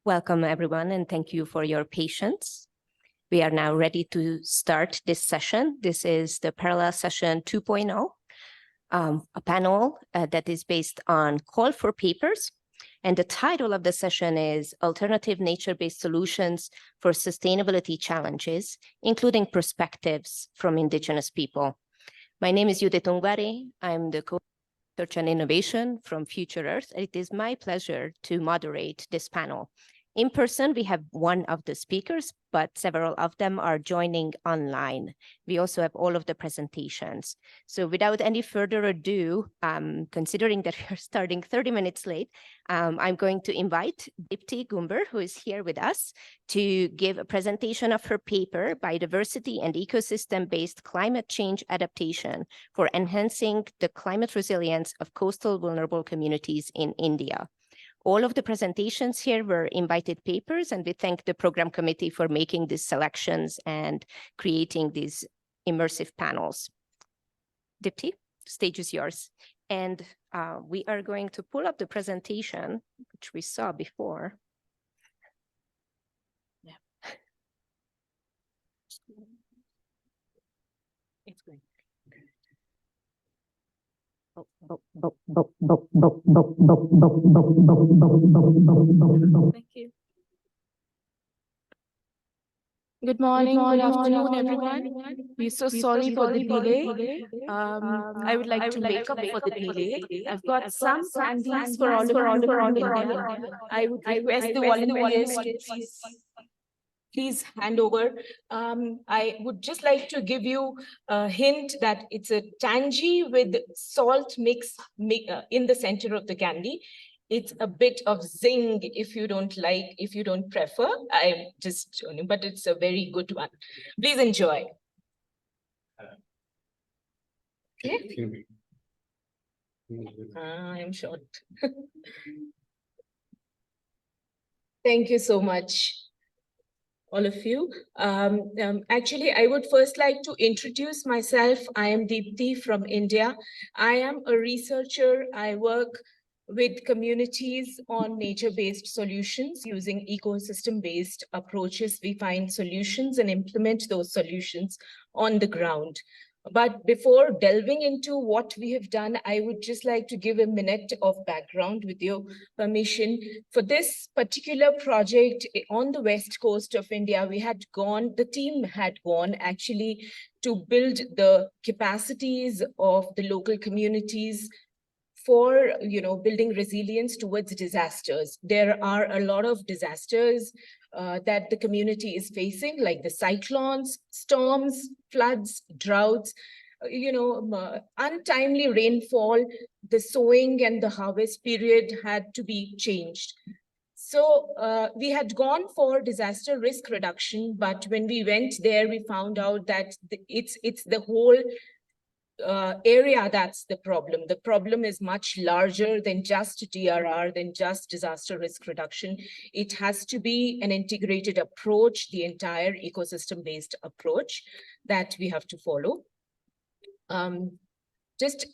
Welcome, everyone, and thank you for your patience. We are now ready to start this session. This is the Parallel Session 2.0, a panel that is based on call for papers. And the title of the session is Alternative Nature-Based Solutions for Sustainability Challenges, including perspectives from indigenous people. My name is Judith Ungvari. I'm the Co-Research and Innovation from Future Earth. It is my pleasure to moderate this panel. In person, we have one of the speakers, but several of them are joining online. We also have all of the presentations. So without any further ado, considering that we are starting 30 minutes late, I'm going to invite Dipti Gumber, who is here with us, to give a presentation of her paper, Biodiversity and Ecosystem-Based Climate Change Adaptation for Enhancing the Climate Resilience of Coastal Vulnerable Communities in India. All of the presentations here were invited papers, and we thank the program committee for making these selections and creating these immersive panels. Dipti, the stage is yours. And we are going to pull up the presentation, which we saw before. Yeah. It's great. Thank you. Good morning, good afternoon, everyone. We're so sorry for the delay. I would like to make up for the delay. I've got some candies for all of you in India. I would request the volunteers to please hand over. I would just like to give you a hint that it's a tangy with salt mix in the center of the candy. It's a bit of zing if you don't prefer. I'm just, but it's a very good one. Please enjoy. Okay. I'm short. Thank you so much, all of you. Actually, I would first like to introduce myself. I am Deepthi from India. I am a researcher. I work with communities on nature-based solutions using ecosystem-based approaches. We find solutions and implement those solutions on the ground. But before delving into what we have done, I would just like to give a minute of background with your permission. For this particular project on the west coast of India, the team had gone actually to build the capacities of the local communities for building resilience towards disasters. There are a lot of disasters that the community is facing, like the cyclones, storms, floods, droughts, untimely rainfall. The sowing and the harvest period had to be changed. So we had gone for disaster risk reduction, but when we went there, we found out that it's the whole area that's the problem. The problem is much larger than just DRR, than just disaster risk reduction. It has to be an integrated approach, the entire ecosystem-based approach that we have to follow. Just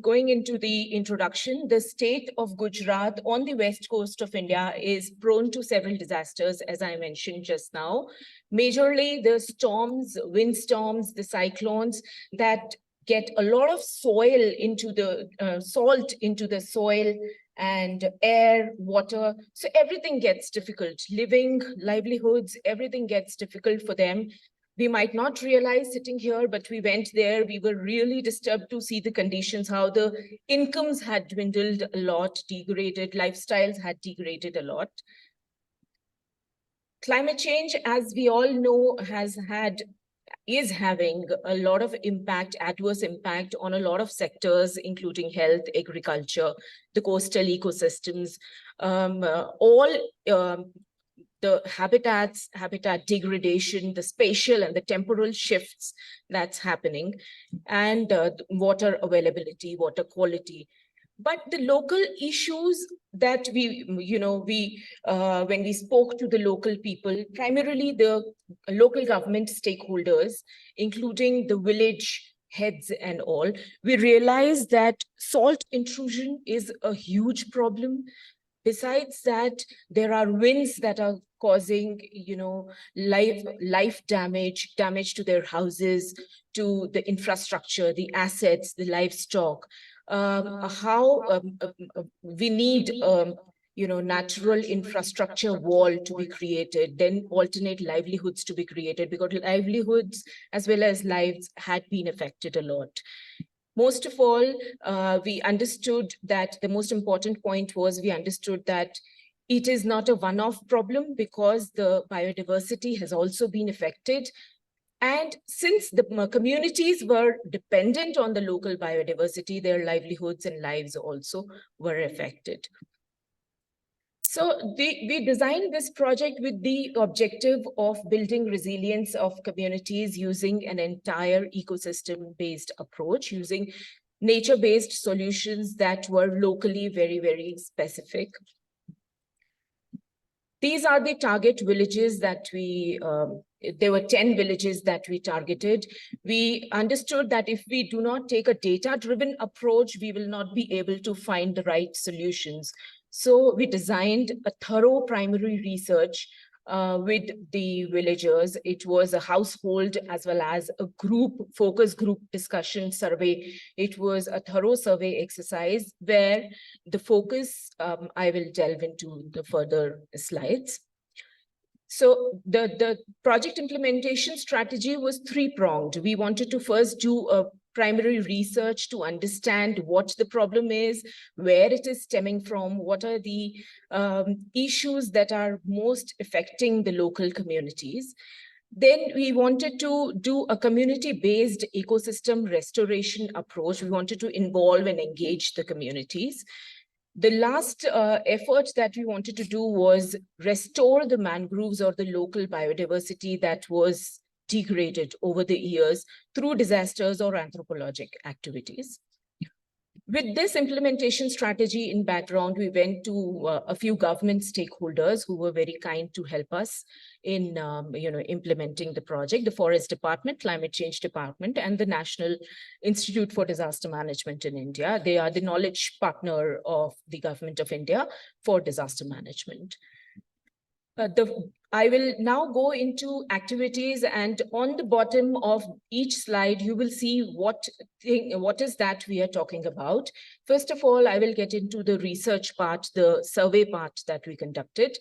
going into the introduction, the state of Gujarat on the west coast of India is prone to several disasters, as I mentioned just now. Majorly the storms, windstorms, the cyclones that get a lot of soil into the salt into the soil and air, water. So everything gets difficult. Living, livelihoods, everything gets difficult for them. We might not realize sitting here, but we went there. We were really disturbed to see the conditions, how the incomes had dwindled a lot, degraded, lifestyles had degraded a lot. Climate change, as we all know, is having a lot of impact, adverse impact on a lot of sectors, including health, agriculture, the coastal ecosystems, the habitat degradation, the spatial and the temporal shifts that's happening, and water availability, water quality. But the local issues that when we spoke to the local people, primarily the local government stakeholders, including the village heads and all, we realized that salt intrusion is a huge problem. Besides that, there are winds that are causing, life damage to their houses, to the infrastructure, the assets, the livestock. We need natural infrastructure wall to be created, then alternate livelihoods to be created, because livelihoods as well as lives had been affected a lot. Most of all, we understood that the most important point was we understood that it is not a one-off problem, because the biodiversity has also been affected. And since the communities were dependent on the local biodiversity, their livelihoods and lives also were affected. So we designed this project with the objective of building resilience of communities using an entire ecosystem-based approach, using nature-based solutions that were locally very, very specific. These are the target villages that there were 10 villages that we targeted. We understood that if we do not take a data-driven approach, we will not be able to find the right solutions. So we designed a thorough primary research with the villagers. It was a household as well as a focus group discussion survey. It was a thorough survey exercise where the focus, I will delve into the further slides. So the project implementation strategy was three-pronged. We wanted to first do a primary research to understand what the problem is, where it is stemming from, what are the issues that are most affecting the local communities. Then we wanted to do a community-based ecosystem restoration approach. We wanted to involve and engage the communities. The last effort that we wanted to do was restore the mangroves or the local biodiversity that was degraded over the years through disasters or anthropologic activities. With this implementation strategy in background, we went to a few government stakeholders who were very kind to help us in implementing the project: the Forest Department, Climate Change Department, and the National Institute for Disaster Management in India. They are the knowledge partner of the Government of India for disaster management. I will now go into activities, and on the bottom of each slide, you will see what is that we are talking about. First of all, I will get into the research part, the survey part that we conducted.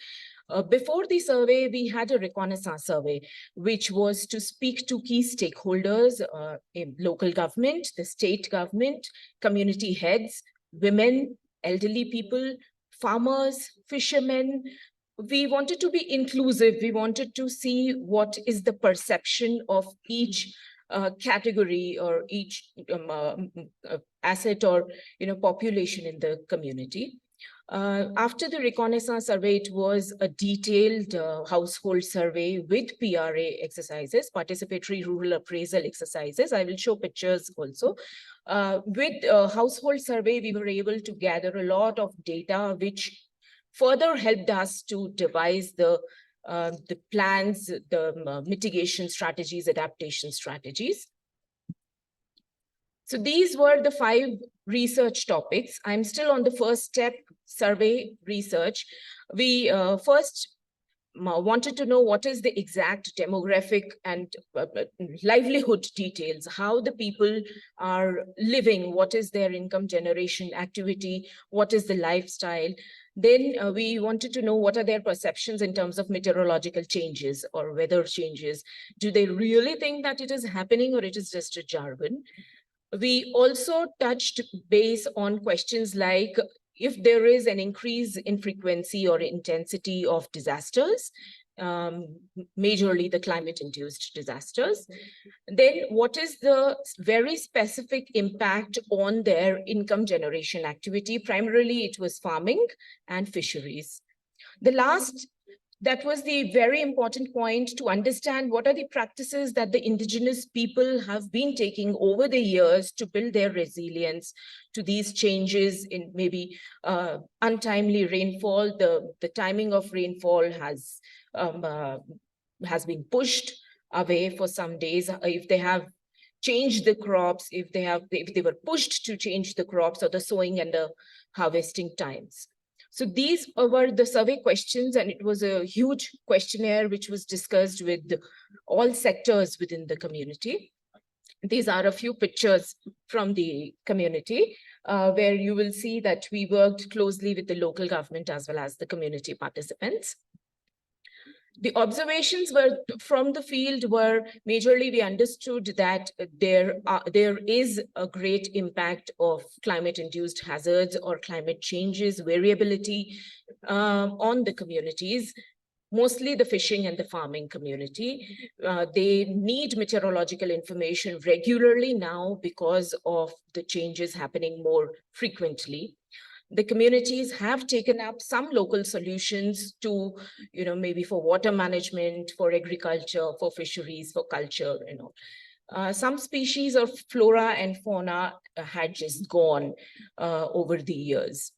Before the survey, we had a reconnaissance survey, which was to speak to key stakeholders in local government, the state government, community heads, women, elderly people, farmers, fishermen. We wanted to be inclusive. We wanted to see what is the perception of each category or each asset or population in the community. After the reconnaissance survey, it was a detailed household survey with PRA exercises, participatory rural appraisal exercises. I will show pictures also. With household survey, we were able to gather a lot of data, which further helped us to devise the plans, the mitigation strategies, adaptation strategies. So these were the 5 research topics. I'm still on the first step, survey research. We first wanted to know what is the exact demographic and livelihood details, how the people are living, what is their income generation activity, what is the lifestyle. Then we wanted to know what are their perceptions in terms of meteorological changes or weather changes. Do they really think that it is happening or it is just a jargon? We also touched base on questions like if there is an increase in frequency or intensity of disasters, majorly the climate-induced disasters, then what is the very specific impact on their income generation activity? Primarily, it was farming and fisheries. That was the very important point, to understand what are the practices that the indigenous people have been taking over the years to build their resilience to these changes in maybe untimely rainfall. The timing of rainfall has been pushed away for some days. If they have changed the crops, if they were pushed to change the crops or the sowing and the harvesting times. So these were the survey questions, and it was a huge questionnaire which was discussed with all sectors within the community. These are a few pictures from the community where you will see that we worked closely with the local government as well as the community participants. The observations were from the field were majorly we understood that there is a great impact of climate-induced hazards or climate changes, variability on the communities, mostly the fishing and the farming community. They need meteorological information regularly now because of the changes happening more frequently. The communities have taken up some local solutions to, maybe for water management, for agriculture, for fisheries, for culture, some species of flora and fauna had just gone over the years.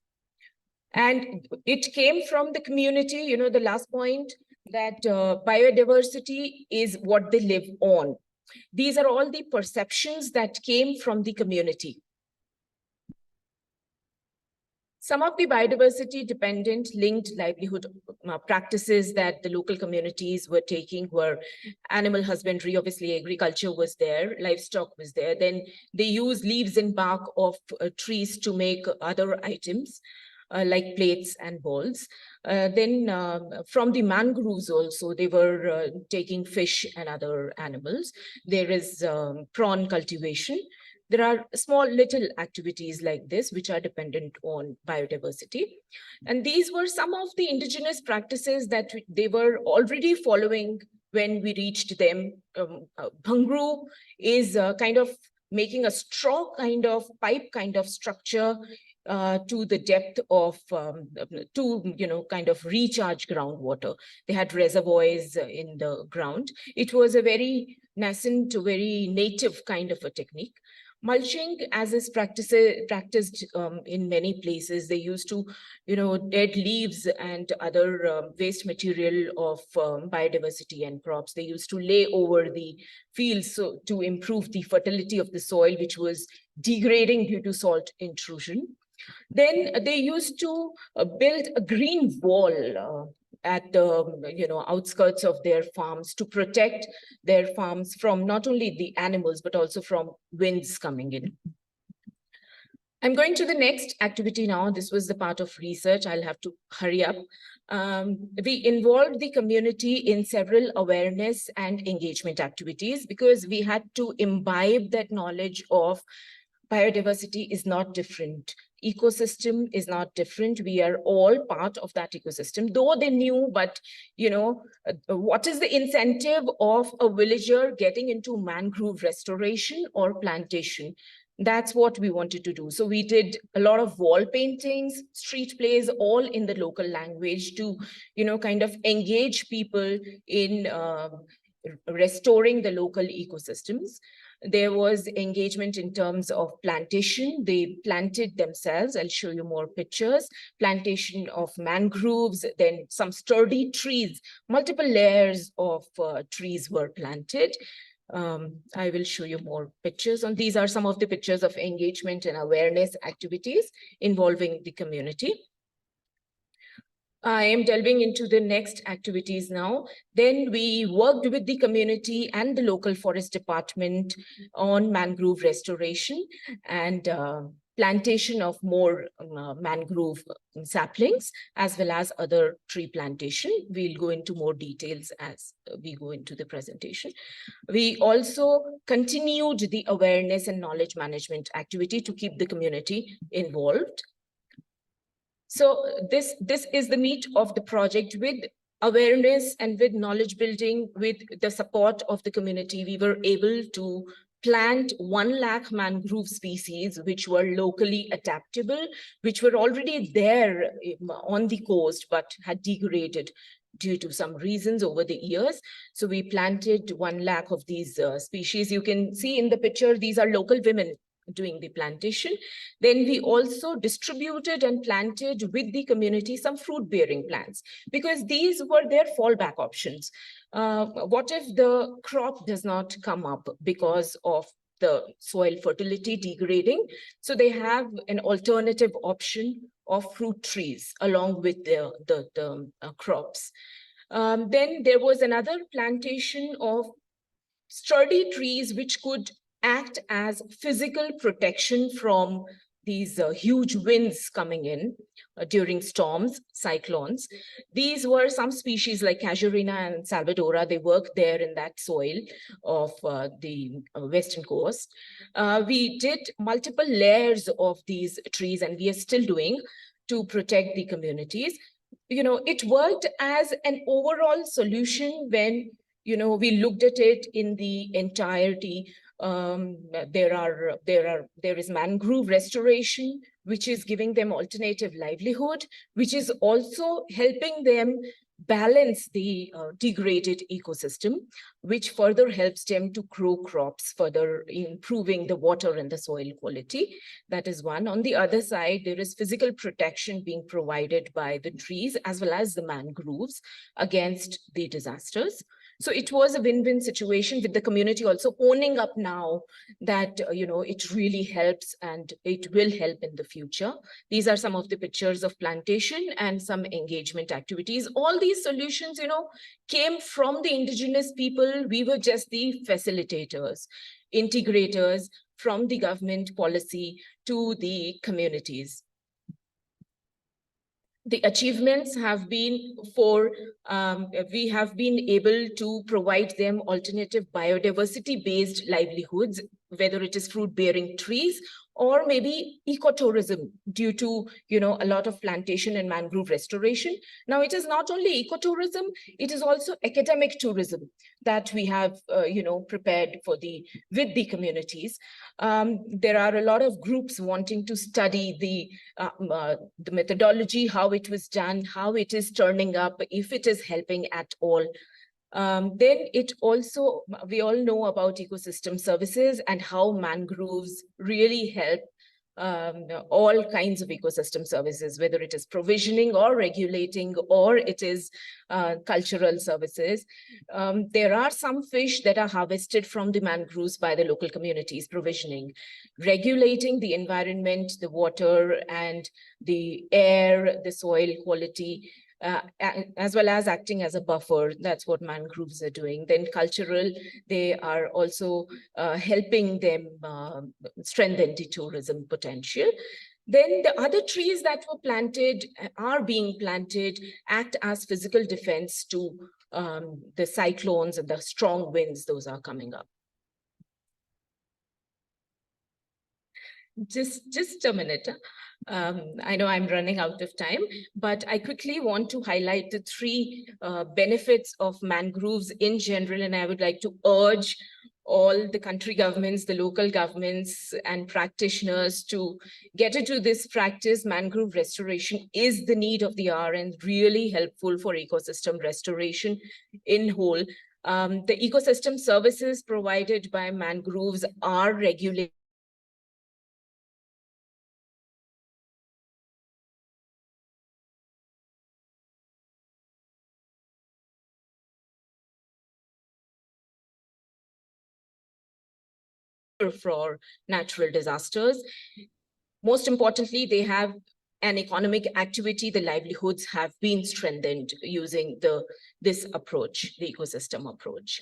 And it came from the community, the last point, that biodiversity is what they live on. These are all the perceptions that came from the community. Some of the biodiversity dependent linked livelihood practices that the local communities were taking were animal husbandry. Obviously, agriculture was there, livestock was there. Then they use leaves and bark of trees to make other items like plates and bowls. Then from the mangroves also, they were taking fish and other animals. There is prawn cultivation. There are small little activities like this which are dependent on biodiversity. And these were some of the indigenous practices that they were already following when we reached them. Bhangru is kind of making a straw kind of pipe kind of structure to the depth of kind of recharge groundwater. They had reservoirs in the ground. It was a very nascent, very native kind of a technique. Mulching, as is practiced in many places, they used to, dead leaves and other waste material of biodiversity and crops. They used to lay over the fields so to improve the fertility of the soil, which was degrading due to salt intrusion. Then they used to build a green wall at the outskirts of their farms to protect their farms from not only the animals but also from winds coming in. I'm going to the next activity now. This was the part of research. I'll have to hurry up. We involved the community in several awareness and engagement activities because we had to imbibe that knowledge of biodiversity is not different. Ecosystem is not different. We are all part of that ecosystem, though they knew, but what is the incentive of a villager getting into mangrove restoration or plantation? That's what we wanted to do. So we did a lot of wall paintings, street plays, all in the local language to, kind of engage people in restoring the local ecosystems. There was engagement in terms of plantation. They planted themselves. I'll show you more pictures. Plantation of mangroves, then some sturdy trees. Multiple layers of trees were planted. I will show you more pictures. And these are some of the pictures of engagement and awareness activities involving the community. I am delving into the next activities now. Then we worked with the community and the local forest department on mangrove restoration and plantation of more mangrove saplings, as well as other tree plantation. We'll go into more details as we go into the presentation. We also continued the awareness and knowledge management activity to keep the community involved. So this is the meat of the project. With awareness and with knowledge building, with the support of the community, we were able to plant 1 lakh mangrove species, which were locally adaptable, which were already there on the coast, but had degraded due to some reasons over the years. So we planted 1 lakh of these species. You can see in the picture, these are local women doing the plantation. Then we also distributed and planted with the community some fruit-bearing plants, because these were their fallback options. What if the crop does not come up because of the soil fertility degrading? So they have an alternative option of fruit trees along with the crops. Then there was another plantation of sturdy trees which could act as physical protection from these huge winds coming in during storms, cyclones. These were some species like Casuarina and Salvadora. They work there in that soil of the western coast. We did multiple layers of these trees, and we are still doing, to protect the communities. It worked as an overall solution when we looked at it in the entirety. There is mangrove restoration, which is giving them alternative livelihood, which is also helping them balance the degraded ecosystem, which further helps them to grow crops, further improving the water and the soil quality. That is one. On the other side, there is physical protection being provided by the trees as well as the mangroves against the disasters. So it was a win-win situation, with the community also owning up now that, it really helps and it will help in the future. These are some of the pictures of plantation and some engagement activities. All these solutions, came from the indigenous people. We were just the facilitators, integrators from the government policy to the communities. The achievements have been we have been able to provide them alternative biodiversity-based livelihoods, whether it is fruit-bearing trees or maybe ecotourism due to, a lot of plantation and mangrove restoration. Now, it is not only ecotourism, it is also academic tourism that we have, prepared with the communities. There are a lot of groups wanting to study the methodology, how it was done, how it is turning up, if it is helping at all. Then it also, we all know about ecosystem services and how mangroves really help all kinds of ecosystem services, whether it is provisioning or regulating, or it is cultural services. There are some fish that are harvested from the mangroves by the local communities, provisioning, regulating the environment, the water and the air, the soil quality, as well as acting as a buffer. That's what mangroves are doing. Then cultural, they are also helping them strengthen the tourism potential. Then the other trees that were planted, are being planted, act as physical defense to the cyclones and the strong winds, those are coming up. Just a minute. I know I'm running out of time, but I quickly want to highlight the three benefits of mangroves in general, and I would like to urge all the country governments, the local governments and practitioners to get into this practice. Mangrove restoration is the need of the hour and really helpful for ecosystem restoration in whole. The ecosystem services provided by mangroves are regulated for natural disasters. Most importantly, they have an economic activity. The livelihoods have been strengthened using this approach, the ecosystem approach.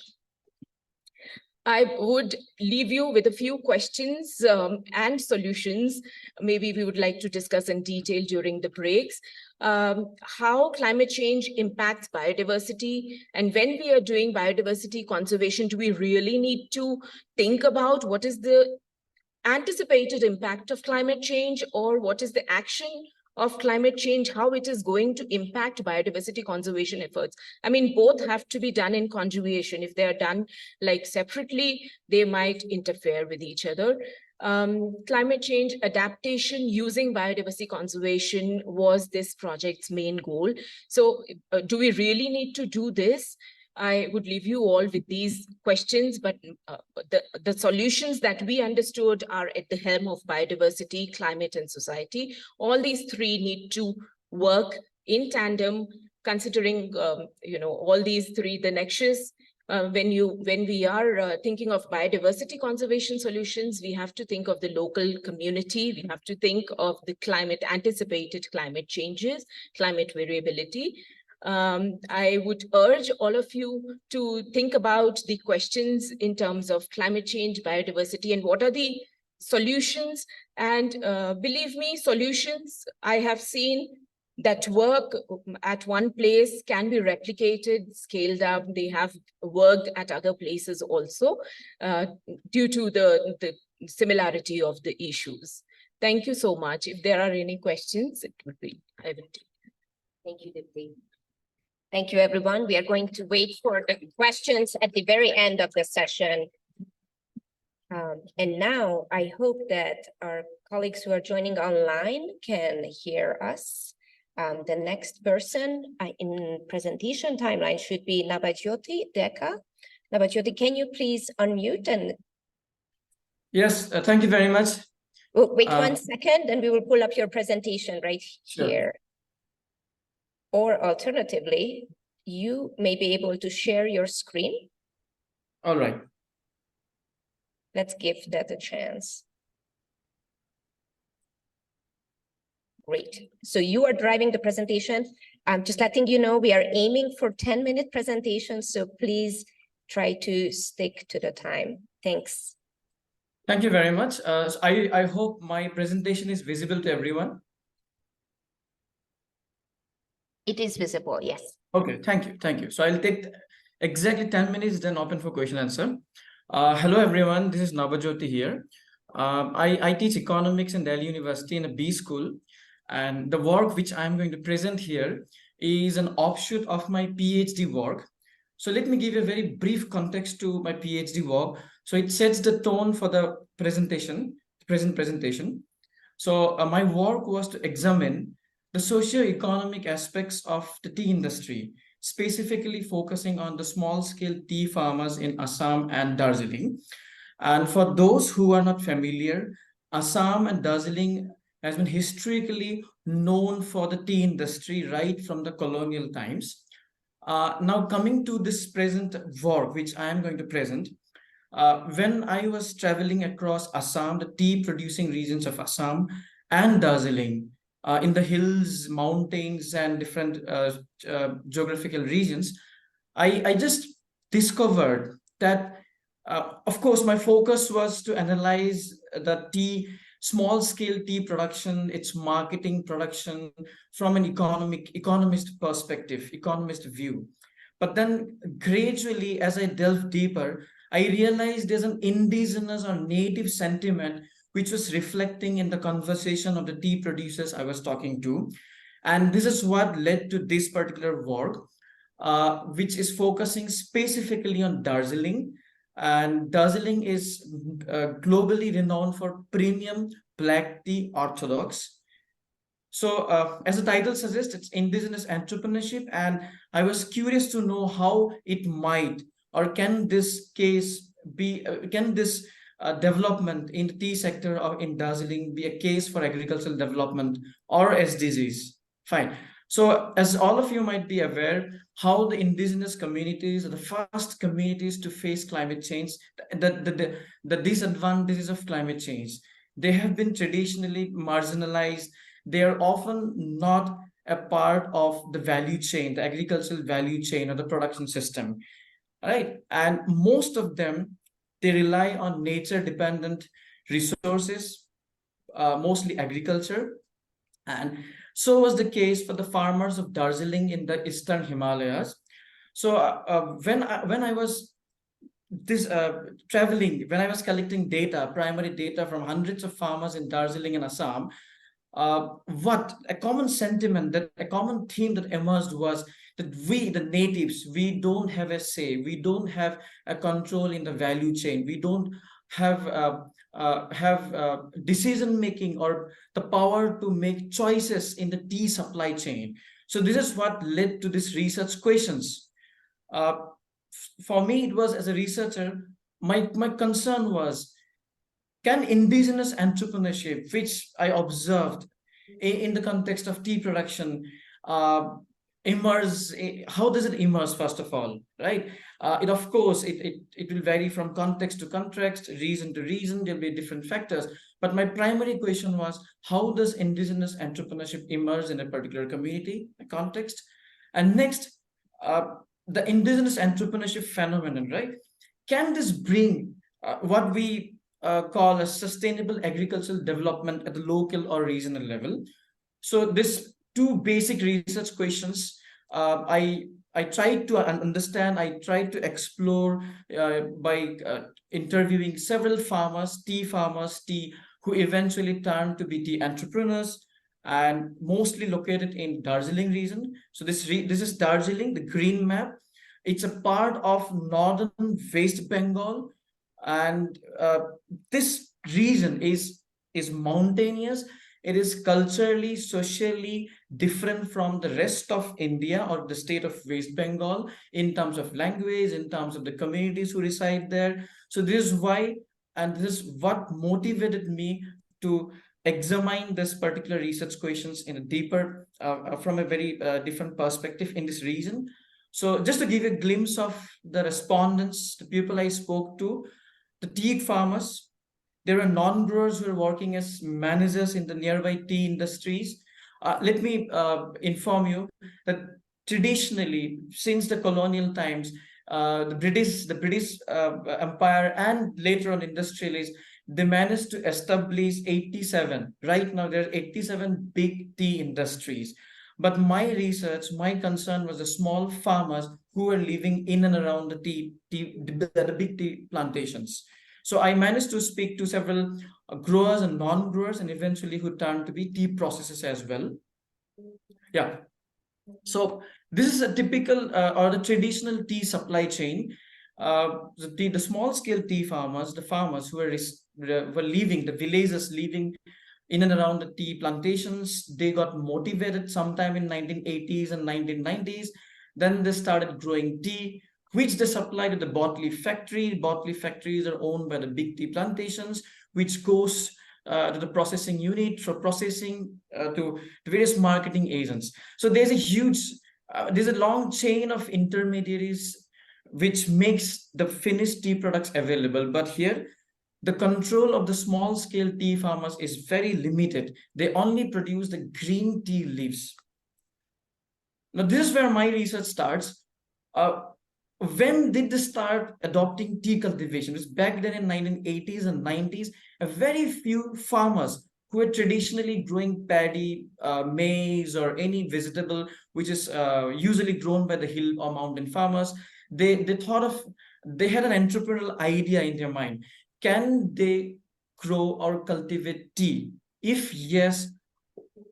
I would leave you with a few questions and solutions. Maybe we would like to discuss in detail during the breaks. How climate change impacts biodiversity, and when we are doing biodiversity conservation, do we really need to think about what is the anticipated impact of climate change, or what is the action of climate change, how it is going to impact biodiversity conservation efforts? I mean, both have to be done in conjugation. If they are done like separately, they might interfere with each other. Climate change adaptation using biodiversity conservation was this project's main goal. So do we really need to do this? I would leave you all with these questions, but the solutions that we understood are at the helm of biodiversity, climate, and society. All these three need to work in tandem, considering all these three, the nexus when we are thinking of biodiversity conservation solutions, we have to think of the local community. We have to think of the anticipated climate changes, climate variability. I would urge all of you to think about the questions in terms of climate change, biodiversity, and what are the solutions. And believe me, solutions I have seen that work at one place can be replicated, scaled up. They have worked at other places also due to the similarity of the issues. Thank you so much. If there are any questions, I will take. Thank you, Dipti. Thank you, everyone. We are going to wait for the questions at the very end of the session. And now I hope that our colleagues who are joining online can hear us. The next person in presentation timeline should be Nabajyoti Deka. Nabajyoti, can you please unmute and... Yes, thank you very much. Wait 1 second and we will pull up your presentation right here. Sure. Or alternatively, you may be able to share your screen. All right. Let's give that a chance. Great. So you are driving the presentation. I'm just letting you know we are aiming for 10-minute presentations, so please try to stick to the time. Thanks. Thank you very much. I hope my presentation is visible to everyone. It is visible, yes. Okay, thank you. Thank you. So I'll take exactly 10 minutes, then open for question answer. Hello, everyone. This is Nabajyoti here. I teach economics in Delhi University in a B school. And the work which I'm going to present here is an offshoot of my PhD work. So let me give you a very brief context to my PhD work. So it sets the tone for the present presentation. So my work was to examine the socio-economic aspects of the tea industry, specifically focusing on the small-scale tea farmers in Assam and Darjeeling. And for those who are not familiar, Assam and Darjeeling has been historically known for the tea industry right from the colonial times. Now coming to this present work, which I am going to present, when I was traveling across Assam, the tea producing regions of Assam and Darjeeling, in the hills, mountains, and different geographical regions, I just discovered that, of course, my focus was to analyze the small-scale tea production, its marketing production from an economist perspective, economist view. But then gradually, as I delved deeper, I realized there's an indigenous or native sentiment which was reflecting in the conversation of the tea producers I was talking to. And this is what led to this particular work, which is focusing specifically on Darjeeling. And Darjeeling is globally renowned for premium black tea orthodox. So as the title suggests, it's indigenous entrepreneurship. And I was curious to know how it might, or can this case be, development in the tea sector or in Darjeeling be a case for agricultural development or SDGs? Fine. So as all of you might be aware, how the indigenous communities are the first communities to face climate change, the disadvantages of climate change. They have been traditionally marginalized. They are often not a part of the value chain, the agricultural value chain or the production system, right? And most of them, they rely on nature-dependent resources, mostly agriculture. And so was the case for the farmers of Darjeeling in the Eastern Himalayas. So when I was traveling, when I was collecting data, primary data from hundreds of farmers in Darjeeling and Assam, what a common sentiment, that a common theme that emerged was that we, the natives, we don't have a say, we don't have a control in the value chain, we don't have decision making or the power to make choices in the tea supply chain. So this is what led to this research questions. For me, it was, as a researcher, my concern was, can indigenous entrepreneurship, which I observed in the context of tea production, emerge? How does it emerge, first of all, right? It of course it will vary from context to context, region to region. There'll be different factors. But my primary question was, how does indigenous entrepreneurship emerge in a particular community context? And next, the indigenous entrepreneurship phenomenon, right? Can this bring what we call a sustainable agricultural development at the local or regional level? So this two basic research questions, I tried to understand, I tried to explore by interviewing several farmers, tea who eventually turned to be tea entrepreneurs, and mostly located in Darjeeling region. So this is Darjeeling, the green map. It's a part of northern West Bengal, and this region is mountainous. It is culturally, socially different from the rest of India or the state of West Bengal in terms of language, in terms of the communities who reside there. So this is why, and this is what motivated me to examine this particular research questions in a deeper, from a very different perspective in this region. So just to give you a glimpse of the respondents, the people I spoke to, the tea farmers, there are non-growers who are working as managers in the nearby tea industries. Let me inform you that traditionally, since the colonial times, the British Empire, and later on industrialists, they managed to establish 87. Right now, there are 87 big tea industries. But my research, my concern was the small farmers who were living in and around the big tea plantations. So I managed to speak to several growers and non-growers, and eventually who turned to be tea processors as well. Yeah. So this is a typical or the traditional tea supply chain. The small scale tea farmers, the farmers who were leaving, the villagers living in and around the tea plantations, they got motivated sometime in 1980s and 1990s. Then they started growing tea, which they supply to the Botley factory. Botley factories are owned by the big tea plantations, which goes to the processing unit for processing to the various marketing agents. So there's a long chain of intermediaries which makes the finished tea products available. But here, the control of the small scale tea farmers is very limited. They only produce the green tea leaves. Now, this is where my research starts. When did they start adopting tea cultivation? It was back then in 1980s and 90s. A very few farmers who were traditionally growing paddy, maize, or any vegetable which is usually grown by the hill or mountain farmers, they had an entrepreneurial idea in their mind. Can they grow or cultivate tea? If yes,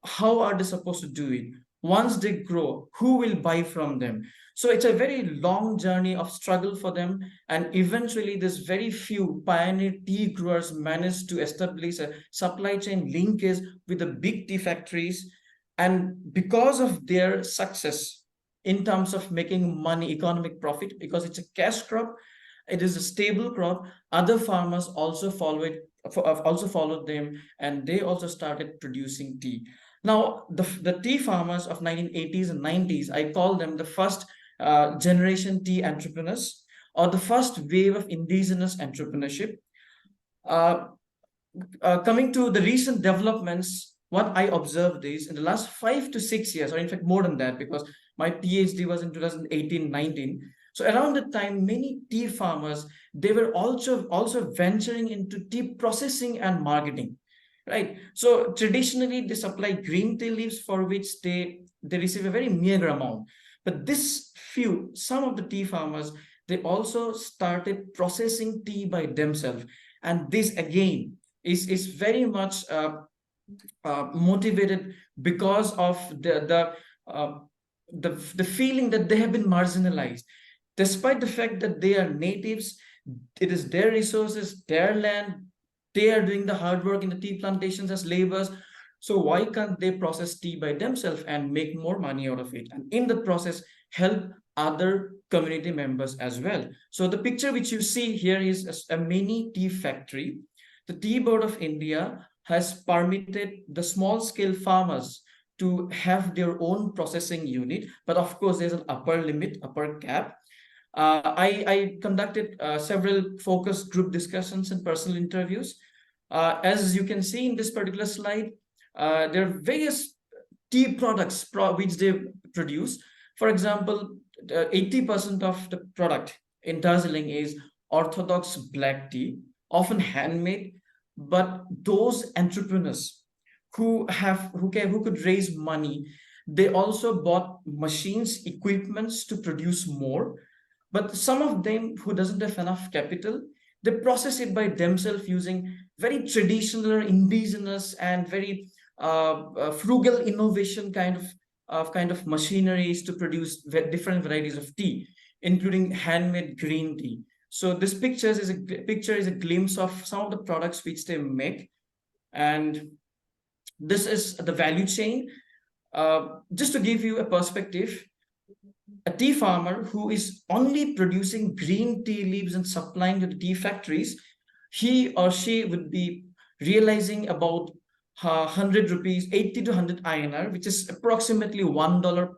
how are they supposed to do it? Once they grow, who will buy from them? So it's a very long journey of struggle for them. And eventually, this very few pioneer tea growers managed to establish a supply chain linkage with the big tea factories. And because of their success in terms of making money, economic profit, because it's a cash crop, it is a stable crop, other farmers also followed them, and they also started producing tea. Now, the tea farmers of 1980s and 90s, I call them the first generation tea entrepreneurs, or the first wave of indigenous entrepreneurship. Uh, Coming to the recent developments, what I observed is in the last 5 to 6 years, or in fact more than that, because my PhD was in 2018-19. So around the time, many tea farmers, they were also venturing into tea processing and marketing, right? So traditionally, they supply green tea leaves for which they receive a very meager amount. But some of the tea farmers, they also started processing tea by themselves. And this again is very much motivated because of the feeling that they have been marginalized. Despite the fact that they are natives, it is their resources, their land, they are doing the hard work in the tea plantations as laborers. So why can't they process tea by themselves and make more money out of it? And in the process, help other community members as well. So the picture which you see here is a mini tea factory. The Tea Board of India has permitted the small scale farmers to have their own processing unit. But of course, there's an upper limit, upper cap. I conducted several focus group discussions and personal interviews. As you can see in this particular slide, there are various tea products which they produce. For example, 80% of the product in Darjeeling is orthodox black tea, often handmade. But those entrepreneurs who could raise money, they also bought machines, equipments to produce more. But some of them who doesn't have enough capital, they process it by themselves using very traditional, indigenous, and very frugal innovation kind of machineries to produce different varieties of tea, including handmade green tea. So this picture is a glimpse of some of the products which they make, and this is the value chain. Just to give you a perspective, a tea farmer who is only producing green tea leaves and supplying to the tea factories, he or she would be realizing about 100 rupees, 80 to 100 INR, which is approximately $1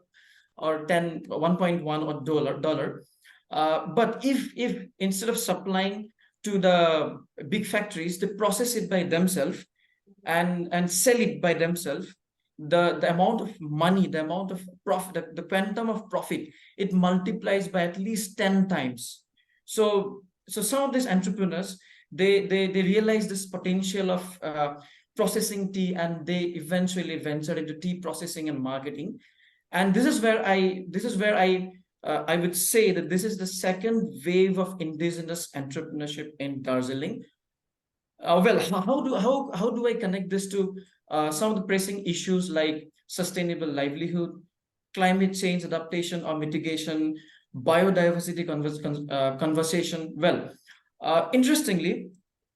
or 1.1 or dollar. But if instead of supplying to the big factories, they process it by themselves and sell it by themselves, the amount of money, the amount of profit, the quantum of profit, it multiplies by at least 10 times. So some of these entrepreneurs, they realize this potential of processing tea, and they eventually ventured into tea processing and marketing. And this is where I would say that this is the second wave of indigenous entrepreneurship in Darjeeling. Well, how do I connect this to some of the pressing issues like sustainable livelihood, climate change adaptation or mitigation, biodiversity conversation? Well, interestingly,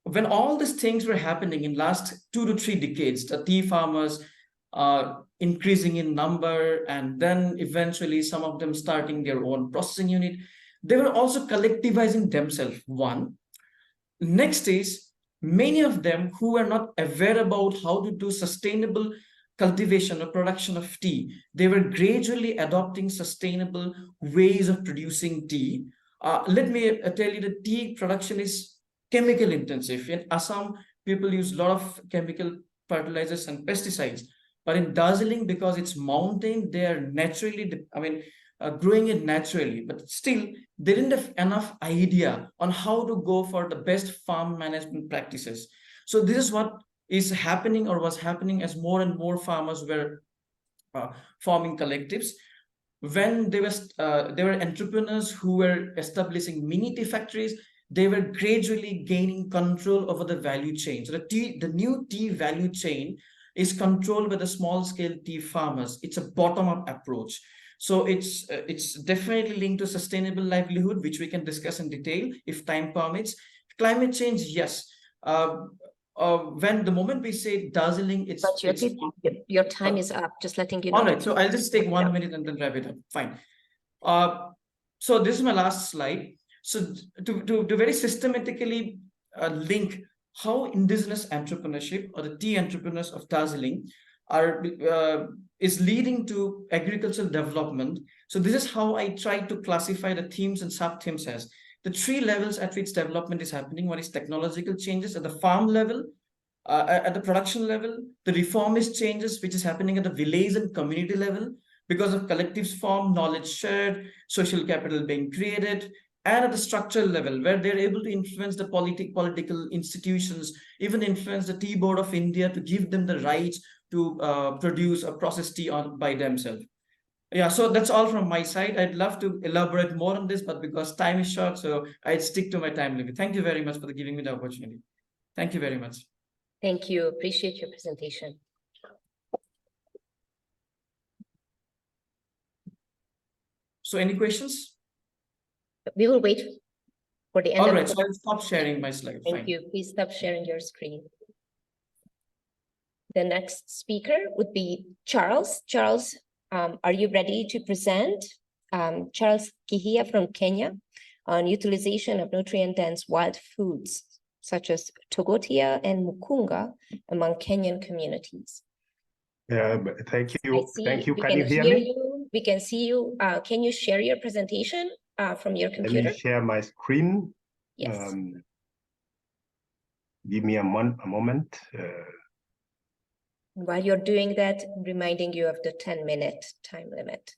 when all these things were happening in last 2 to 3 decades, the tea farmers increasing in number, and then eventually some of them starting their own processing unit, they were also collectivizing themselves. One. Next is, many of them who were not aware about how to do sustainable cultivation or production of tea, they were gradually adopting sustainable ways of producing tea. Let me tell you, the tea production is chemical intensive. In Assam, people use a lot of chemical fertilizers and pesticides. But in Darjeeling, because it's mountain, they are naturally, growing it naturally. But still, they didn't have enough idea on how to go for the best farm management practices. So this is what is happening, or was happening, as more and more farmers were forming collectives. When there were entrepreneurs who were establishing mini tea factories, they were gradually gaining control over the value chain. So the new tea value chain is controlled by the small scale tea farmers. It's a bottom up approach. So it's definitely linked to sustainable livelihood, which we can discuss in detail if time permits. Climate change, yes. When the moment we say Darjeeling, your time is up. Just letting you know. All right, so I'll just take 1 minute and then wrap it up. Fine. So this is my last slide. So to very systematically link how indigenous entrepreneurship, or the tea entrepreneurs of Darjeeling, is leading to agricultural development. So this is how I try to classify the themes and sub-themes as the 3 levels at which development is happening. One is technological changes at the farm level, at the production level, the reformist changes, which is happening at the village and community level because of collectives formed, knowledge shared, social capital being created, and at the structural level, where they're able to influence the political institutions, even influence the Tea Board of India to give them the rights to produce a processed tea by themselves. Yeah, so that's all from my side. I'd love to elaborate more on this, but because time is short, so I'd stick to my time limit. Thank you very much for giving me the opportunity. Thank you very much. Thank you. Appreciate your presentation. So any questions? We will wait for the end. All right, so I'll stop sharing my slide. Thank you. Please stop sharing your screen. The next speaker would be Charles. Charles, are you ready to present? Charles Kihia from Kenya on utilization of nutrient-dense wild foods such as togotia and mukunga among Kenyan communities. Thank you. Thank you. Can you hear me? We can see you. Can you share your presentation from your Let computer. me share my screen. Yes. Give me a moment. While you're doing that, reminding you of the 10-minute time limit.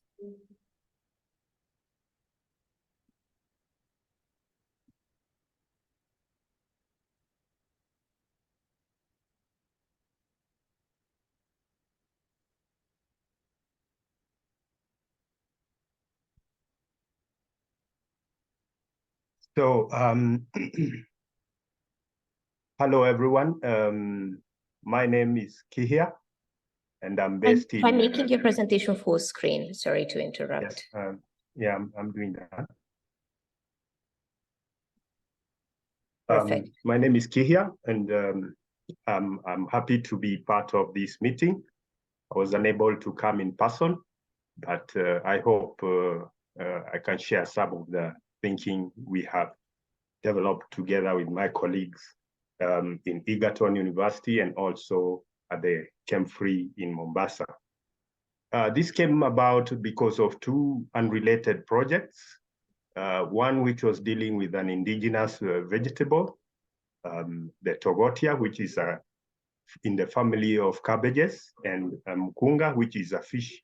So, hello everyone. My name is Kihia, and I'm based in. Try making your presentation full screen. Sorry to interrupt. Yes, yeah, I'm doing that. Perfect. My name is Kihia, and I'm happy to be part of this meeting. I was unable to come in person, but I hope I can share some of the thinking we have developed together with my colleagues in Egerton University and also at the Kemfree in Mombasa. This came about because of two unrelated projects. One which was dealing with an indigenous vegetable, the togotia, which is in the family of cabbages, and mkunga, which is a fish,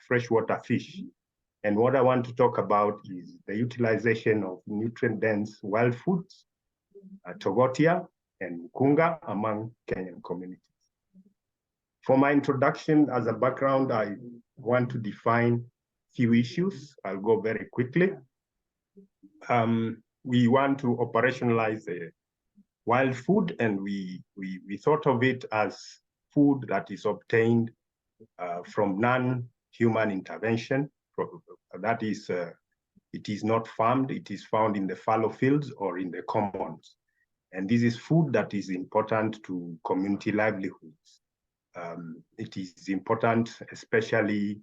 freshwater fish. And what I want to talk about is the utilization of nutrient-dense wild foods, togotia and mkunga among Kenyan communities. For my introduction, as a background, I want to define few issues. I'll go very quickly. We want to operationalize the wild food, and we thought of it as food that is obtained from non-human intervention. That is, it is not farmed, it is found in the fallow fields or in the commons. And this is food that is important to community livelihoods. It is important, especially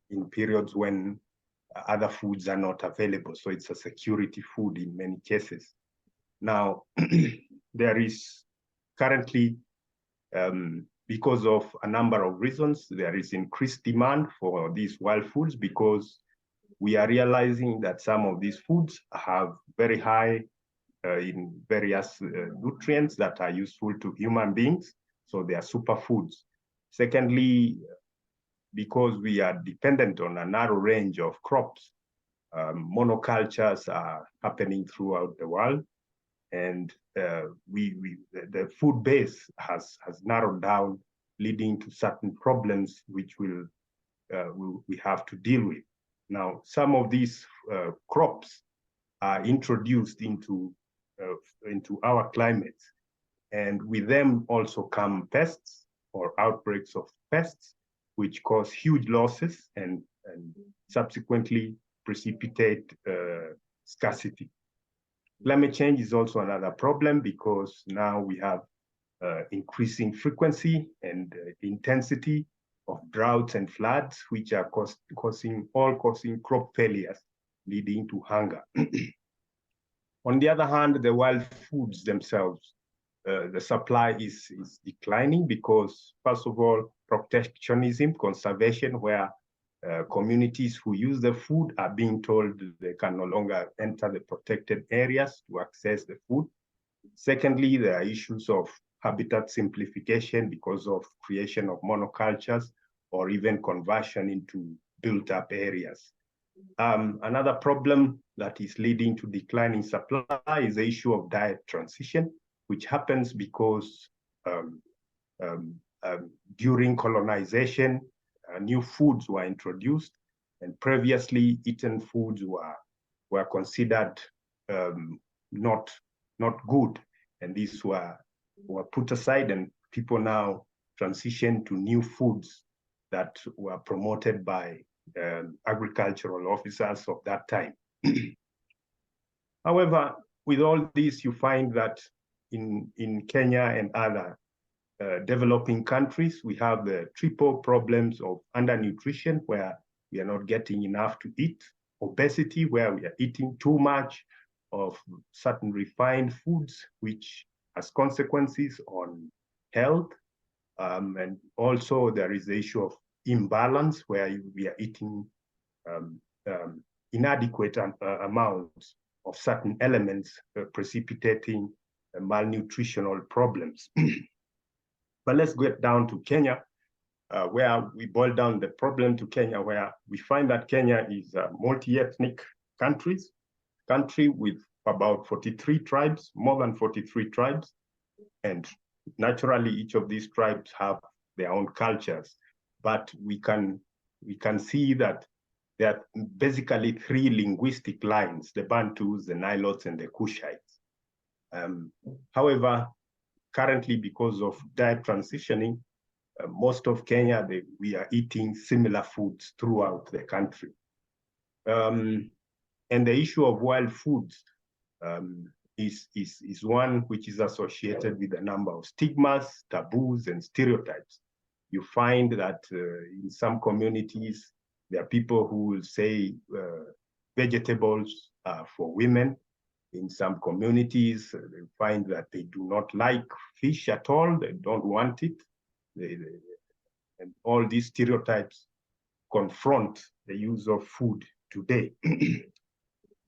in periods when other foods are not available. So it's a security food in many cases. Now, there is currently, because of a number of reasons, there is increased demand for these wild foods because we are realizing that some of these foods have very high in various nutrients that are useful to human beings. So they are superfoods. Secondly, because we are dependent on a narrow range of crops, monocultures are happening throughout the world. And the food base has narrowed down, leading to certain problems which we have to deal with. Now, some of these crops are introduced into our climate, and with them also come pests or outbreaks of pests, which cause huge losses and subsequently precipitate scarcity. Climate change is also another problem because now we have increasing frequency and intensity of droughts and floods, which are causing crop failures, leading to hunger. On the other hand, the wild foods themselves, the supply is declining because, first of all, protectionism, conservation, where communities who use the food are being told they can no longer enter the protected areas to access the food. Secondly, there are issues of habitat simplification because of creation of monocultures or even conversion into built-up areas. Another problem that is leading to declining supply is the issue of diet transition, which happens because during colonization, new foods were introduced, and previously eaten foods were considered not good, and these were put aside, and people now transition to new foods that were promoted by agricultural officers of that time. However, with all this, you find that in Kenya and other developing countries, we have the triple problems of undernutrition, where we are not getting enough to eat, obesity, where we are eating too much of certain refined foods, which has consequences on health. And also there is the issue of imbalance, where we are eating inadequate amounts of certain elements precipitating malnutritional problems. But let's get down to Kenya, where we boil down the problem to Kenya, where we find that Kenya is a multi-ethnic country with about 43 tribes, more than 43 tribes. And naturally, each of these tribes have their own cultures. But we can see that there are basically three linguistic lines: the Bantus, the Nilotes, and the Kushites. However, currently, because of diet transitioning, most of Kenya, we are eating similar foods throughout the country. And the issue of wild foods is one which is associated with a number of stigmas, taboos, and stereotypes. You find that in some communities, there are people who will say vegetables are for women. In some communities, they find that they do not like fish at all. They don't want it. And all these stereotypes confront the use of food today.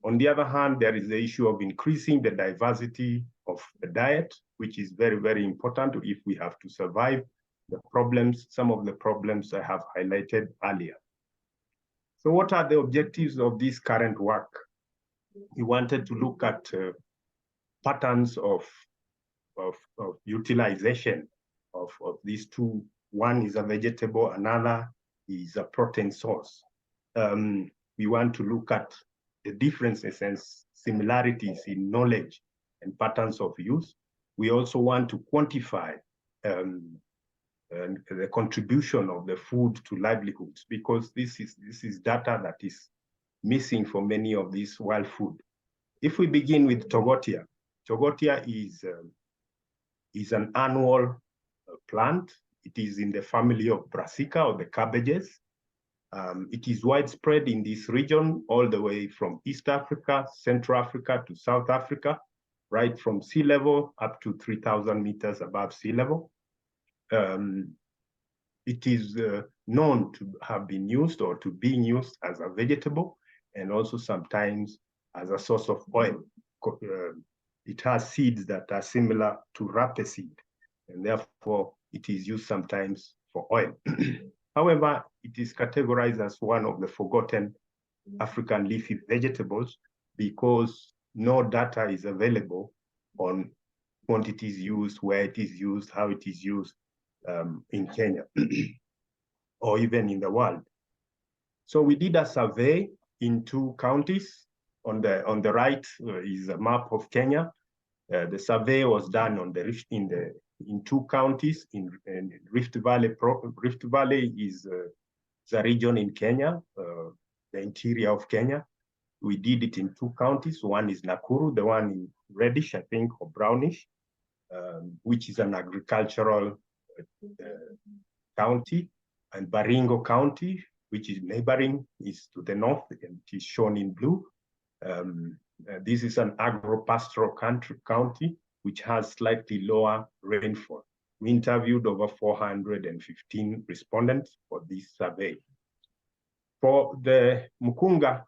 On the other hand, there is the issue of increasing the diversity of the diet, which is very, very important if we have to survive the problems, some of the problems I have highlighted earlier. So what are the objectives of this current work? We wanted to look at patterns of utilization of these two. One is a vegetable, another is a protein source. We want to look at the differences and similarities in knowledge and patterns of use. We also want to quantify the contribution of the food to livelihoods, because this is data that is missing for many of these wild food. If we begin with togotia, togotia is an annual plant. It is in the family of brassica, or the cabbages. It is widespread in this region, all the way from East Africa, Central Africa to South Africa, right from sea level up to 3,000 meters above sea level. It is known to have been used or to being used as a vegetable, and also sometimes as a source of oil. It has seeds that are similar to rapeseed, and therefore it is used sometimes for oil. However, it is categorized as one of the forgotten African leafy vegetables because no data is available on quantities used, where it is used, how it is used in Kenya or even in the world. So we did a survey in 2 counties. On the right is a map of Kenya. The survey was done in 2 counties in Rift Valley. Rift Valley is a region in Kenya, the interior of Kenya. We did it in 2 counties. One is Nakuru, the one in reddish, I think, or brownish, which is an agricultural county, and Baringo County, which is neighboring, is to the north, and it is shown in blue. This is an agro-pastoral county, which has slightly lower rainfall. We interviewed over 415 respondents for this survey. For the Mukunga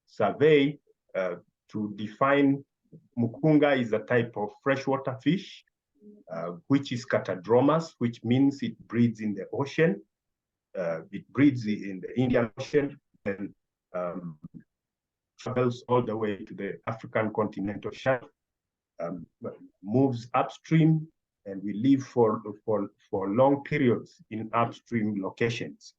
survey, to define, Mukunga is a type of freshwater fish, which is catadromous, which means it breeds in the ocean. It breeds in the Indian Ocean and travels all the way to the African continental shelf, moves upstream, and we live for long periods in upstream locations.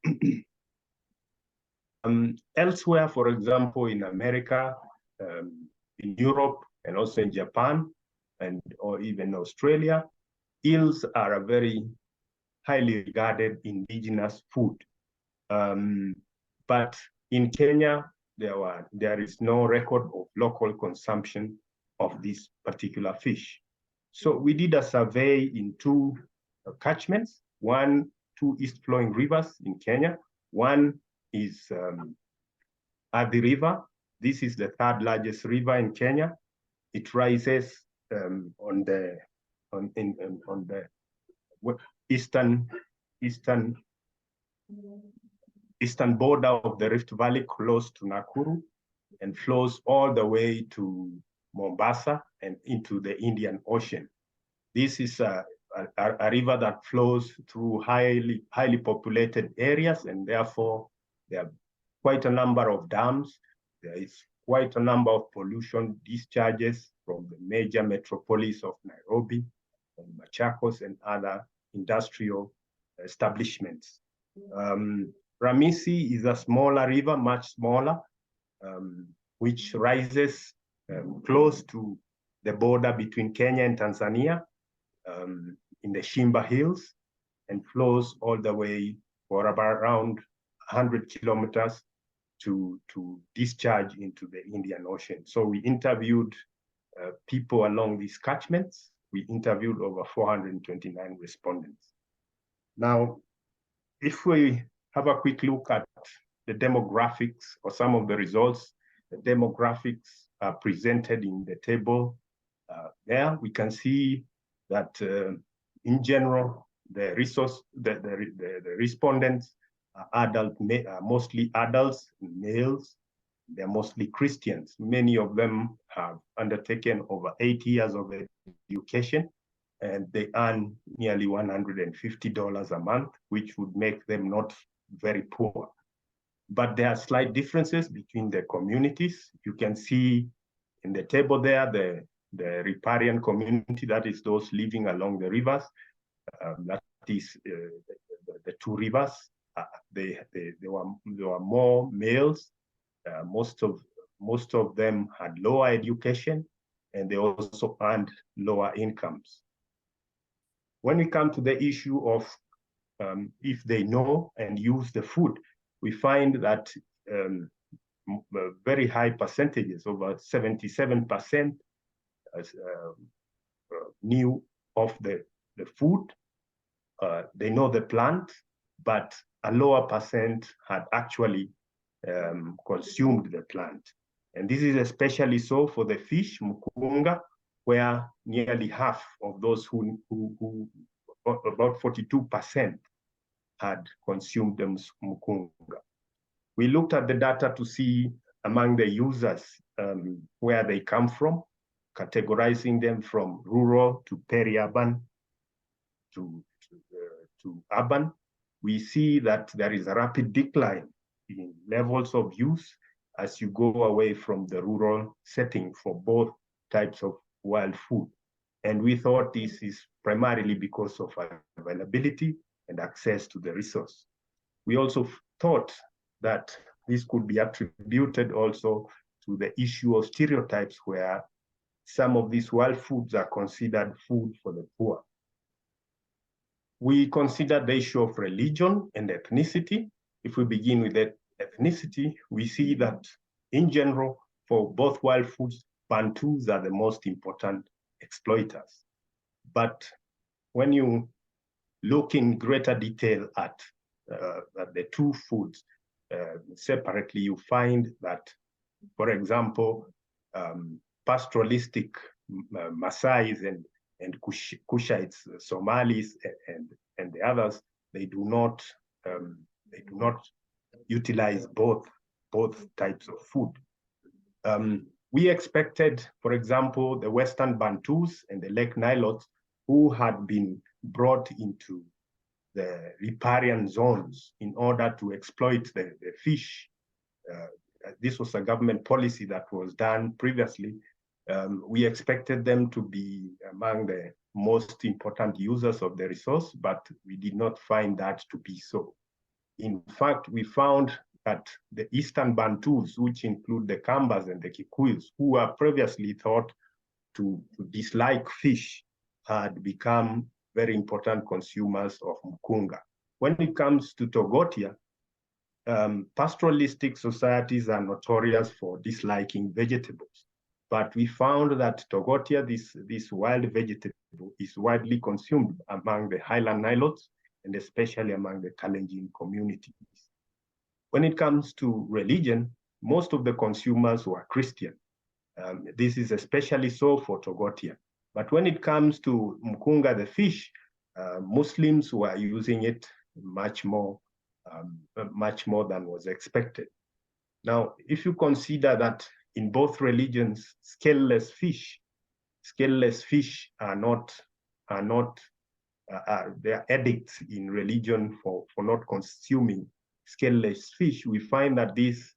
Elsewhere, for example, in America, in Europe, and also in Japan, or even Australia, eels are a very highly regarded indigenous food. But in Kenya, there is no record of local consumption of this particular fish. So we did a survey in 2 catchments, 2 east-flowing rivers in Kenya. One is Athi River. This is the 3rd largest river in Kenya. It rises on the eastern eastern border of the Rift Valley, close to Nakuru, and flows all the way to Mombasa and into the Indian Ocean. This is a river that flows through highly populated areas, and therefore there are quite a number of dams. There is quite a number of pollution discharges from the major metropolis of Nairobi and Machakos and other industrial establishments. Ramisi is a smaller river, much smaller, which rises close to the border between Kenya and Tanzania, in the Shimba Hills, and flows all the way for about around 100 kilometers to discharge into the Indian Ocean. So we interviewed people along these catchments. We interviewed over 429 respondents. Now, if we have a quick look at the demographics or some of the results, the demographics are presented in the table there. We can see that in general, the respondents are mostly adults, males. They're mostly Christians. Many of them have undertaken over 8 years of education, and they earn nearly $150 a month, which would make them not very poor. But there are slight differences between the communities. You can see in the table there, the riparian community, that is those living along the rivers, that is the two rivers. There were more males. Most of them had lower education, and they also earned lower incomes. When we come to the issue of if they know and use the food, we find that very high percentages, over 77%, knew of the food. They know the plant, but a lower percent had actually consumed the plant. And this is especially so for the fish, mukunga, where nearly half of those who about 42%, had consumed the mukunga. We looked at the data to see among the users where they come from, categorizing them from rural to peri-urban to urban. We see that there is a rapid decline in levels of use as you go away from the rural setting for both types of wild food. And we thought this is primarily because of availability and access to the resource. We also thought that this could be attributed also to the issue of stereotypes, where some of these wild foods are considered food for the poor. We consider the issue of religion and ethnicity. If we begin with the ethnicity, we see that in general, for both wild foods, Bantus are the most important exploiters. But when you look in greater detail at the two foods separately, you find that, for example, pastoralistic Maasais and Kushites, Somalis, and the others, they do not utilize both types of food. We expected, for example, the Western Bantus and the Lake Nilotes, who had been brought into the riparian zones in order to exploit the fish. This was a government policy that was done previously. We expected them to be among the most important users of the resource, but we did not find that to be so. In fact, we found that the Eastern Bantus, which include the Kambas and the Kikuyus, who were previously thought to dislike fish, had become very important consumers of mukunga. When it comes to Togotia, pastoralistic societies are notorious for disliking vegetables. But we found that Togotia, this wild vegetable, is widely consumed among the highland Nilotes and especially among the Kalenjin communities. When it comes to religion, most of the consumers were Christian. This is especially so for Togotia. But when it comes to mukunga, the fish, Muslims were using it much more much more than was expected. Now, if you consider that in both religions, scaleless fish are not they are addicts in religion for not consuming scaleless fish, we find that this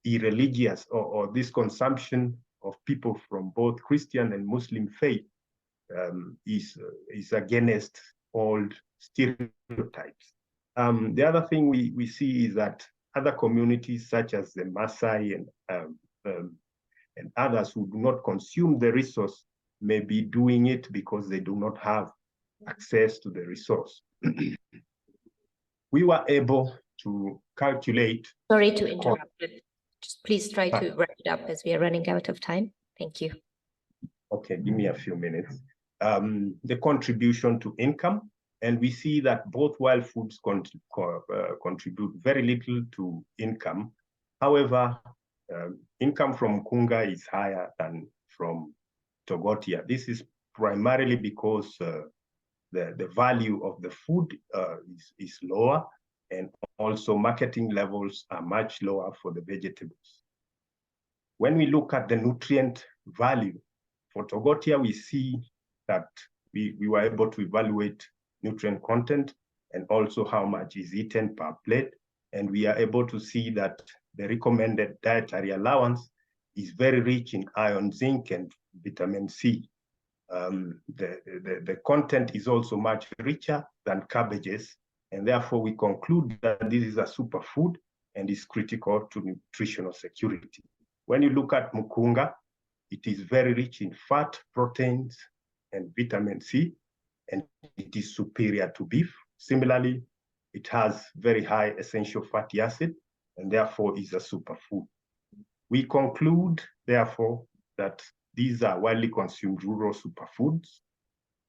irreligious or this consumption of people from both Christian and Muslim faith is against old stereotypes. The other thing we see is that other communities such as the Maasai and others who do not consume the resource may be doing it because they do not have access to the resource. We were able to calculate. Sorry to interrupt, but just please try to wrap it up as we are running out of time. Thank you. Okay, give me a few minutes. The contribution to income, and we see that both wild foods contribute very little to income. However, income from Kunga is higher than from Togotia. This is primarily because the value of the food is lower, and also marketing levels are much lower for the vegetables. When we look at the nutrient value, for Togotia, we see that we were able to evaluate nutrient content and also how much is eaten per plate. And we are able to see that the recommended dietary allowance is very rich in iron, zinc, and vitamin C. The content is also much richer than cabbages, and therefore we conclude that this is a superfood and is critical to nutritional security. When you look at Mukunga, it is very rich in fat, proteins, and vitamin C, and it is superior to beef. Similarly, it has very high essential fatty acid, and therefore is a superfood. We conclude, therefore, that these are widely consumed rural superfoods,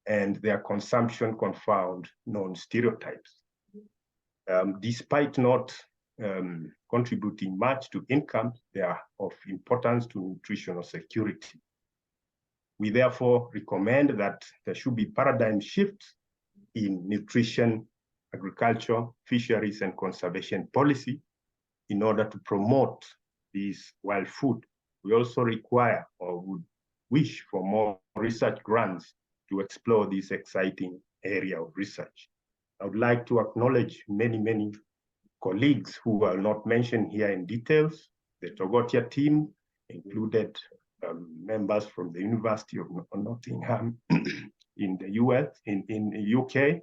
and their consumption confound known stereotypes. Despite not contributing much to income, they are of importance to nutritional security. We therefore recommend that there should be paradigm shifts in nutrition, agriculture, fisheries, and conservation policy in order to promote these wild food. We also require or would wish for more research grants to explore this exciting area of research. I would like to acknowledge many colleagues who are not mentioned here in details. The Togotia team included members from the University of Nottingham in the US, in the UK.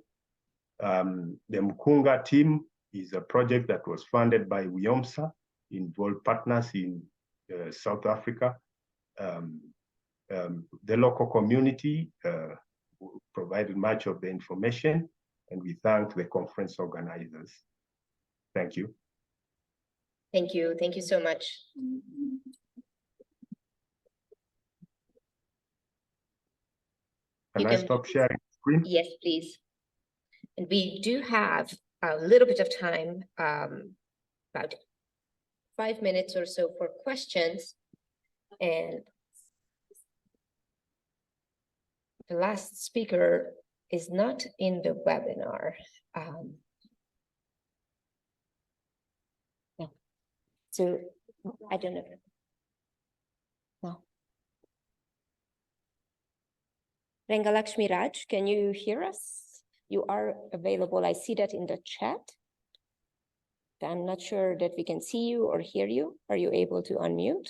The Mukunga team is a project that was funded by WIOMSA, involved partners in South Africa. The local community provided much of the information, and we thank the conference organizers. Thank you. Thank you. Thank you so much. Can I stop sharing screen? Yes, please. And we do have a little bit of time, about 5 minutes or so for questions. And the last speaker is not in the webinar. No. So I don't know. No. Rangalakshmi Raj, can you hear us? You are available. I see that in the chat. I'm not sure that we can see you or hear you. Are you able to unmute?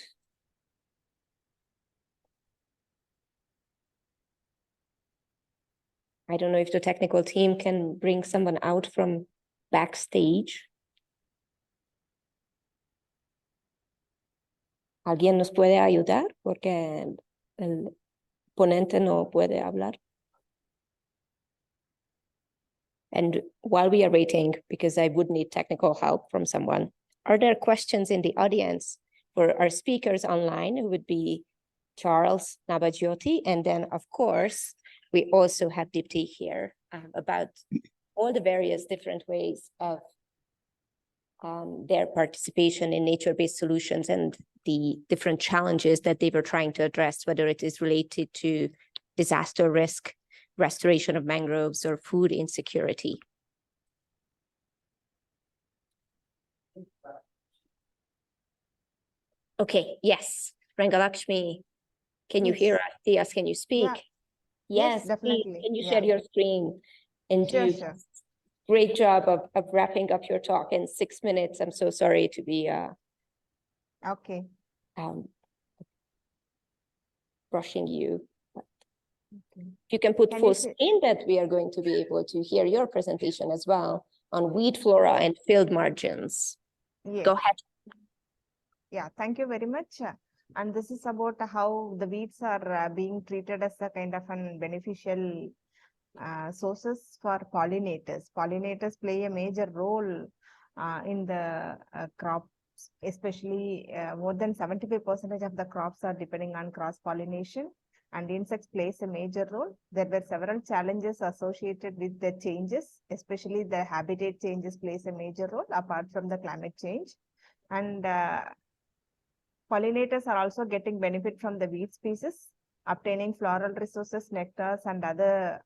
I don't know if the technical team can bring someone out from backstage. ¿Alguien nos puede ayudar? Porque el ponente no puede hablar. And while we are waiting, because I would need technical help from someone, are there questions in the audience for our speakers online, who would be Charles, Nabajyoti, and then, of course, we also have Dipti here about all the various different ways of their participation in nature-based solutions and the different challenges that they were trying to address, whether it is related to disaster risk, restoration of mangroves, or food insecurity. Okay, yes, Rangalakshmi, can you Yes. hear us? See us? Can you speak? Yes, Yes, please. definitely. Can you Yeah. share your screen and Sure, do sure. great job of wrapping up your talk in 6 minutes. I'm so sorry to be Okay. um, rushing you. Okay. If you can put Can full you see? screen, that we are going to be able to hear your presentation as well on weed flora and field margins. Yes. Go ahead. Yeah, thank you very much. And this is about how the weeds are being treated as a kind of an beneficial sources for pollinators. Pollinators play a major role in the crops, especially more than 75% of the crops are depending on cross-pollination, and insects plays a major role. There were several challenges associated with the changes, especially the habitat changes plays a major role apart from the climate change. And pollinators are also getting benefit from the weed species, obtaining floral resources, nectars, and other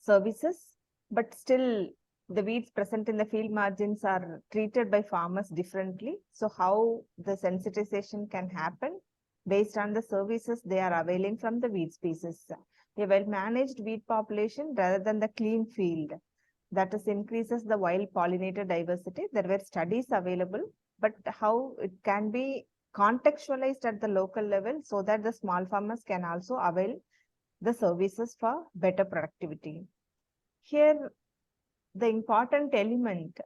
services. But still, the weeds present in the field margins are treated by farmers differently. So how the sensitization can happen based on the services they are availing from the weed species. A well-managed weed population rather than the clean field, that is increases the wild pollinator diversity. There were studies available, but how it can be contextualized at the local level so that the small farmers can also avail the services for better productivity. Here, the important element,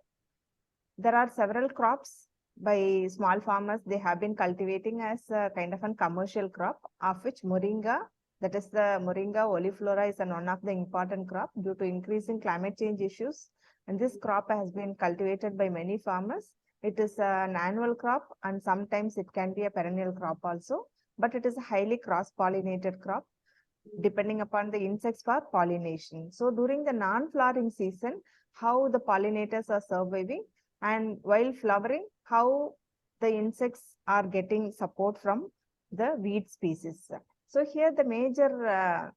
there are several crops by small farmers they have been cultivating as a kind of a commercial crop, of which moringa, that is the moringa oleiflora, is one of the important crop due to increasing climate change issues. And this crop has been cultivated by many farmers. It is an annual crop and sometimes it can be a perennial crop also, but it is a highly cross-pollinated crop depending upon the insects for pollination. So during the non-flowering season, how the pollinators are surviving, and while flowering, how the insects are getting support from the weed species. So here the major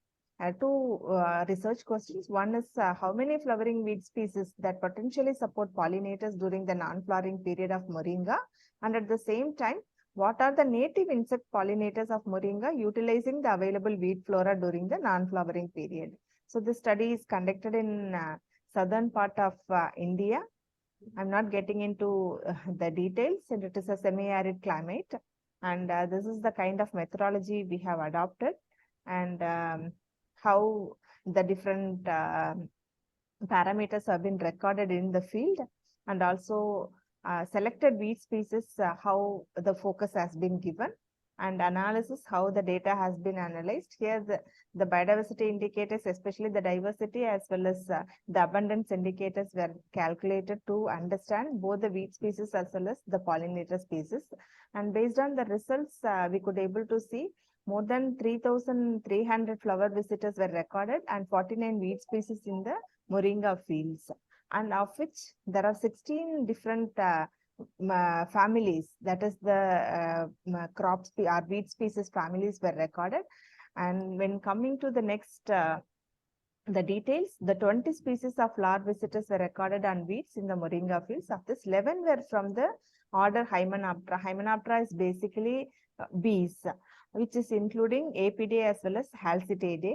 two research questions. One is how many flowering weed species that potentially support pollinators during the non-flowering period of moringa, and at the same time, what are the native insect pollinators of moringa utilizing the available weed flora during the non-flowering period? So this study is conducted in southern part of India. I'm not getting into the details, and it is a semi-arid climate. And this is the kind of methodology we have adopted, and how the different parameters have been recorded in the field, and also selected weed species, how the focus has been given, and analysis, how the data has been analyzed. Here, the biodiversity indicators, especially the diversity as well as the abundance indicators, were calculated to understand both the weed species as well as the pollinator species. And based on the results, we could able to see more than 3,300 flower visitors were recorded and 49 weed species in the moringa fields, and of which there are 16 different families, that is the crops or weed species families were recorded. And when coming to the next the details, the 20 species of flower visitors were recorded on weeds in the moringa fields. Of this, 11 were from the order Hymenoptera. Hymenoptera is basically bees, which is including Apidae as well as Halcytidae.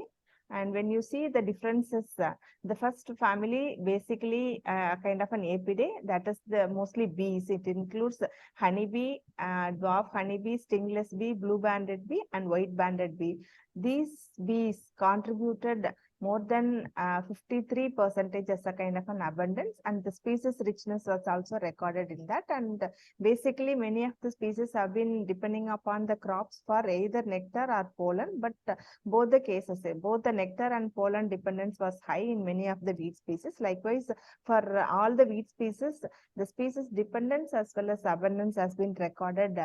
And when you see the differences, the first family basically kind of an Apidae, that is the mostly bees. It includes honeybee, dwarf honeybee, stingless bee, blue-banded bee, and white-banded bee. These bees contributed more than 53% as a kind of an abundance, and the species richness was also recorded in that. And basically many of the species have been depending upon the crops for either nectar or pollen, but both the cases, both the nectar and pollen dependence was high in many of the weed species. Likewise, for all the weed species, the species dependence as well as abundance has been recorded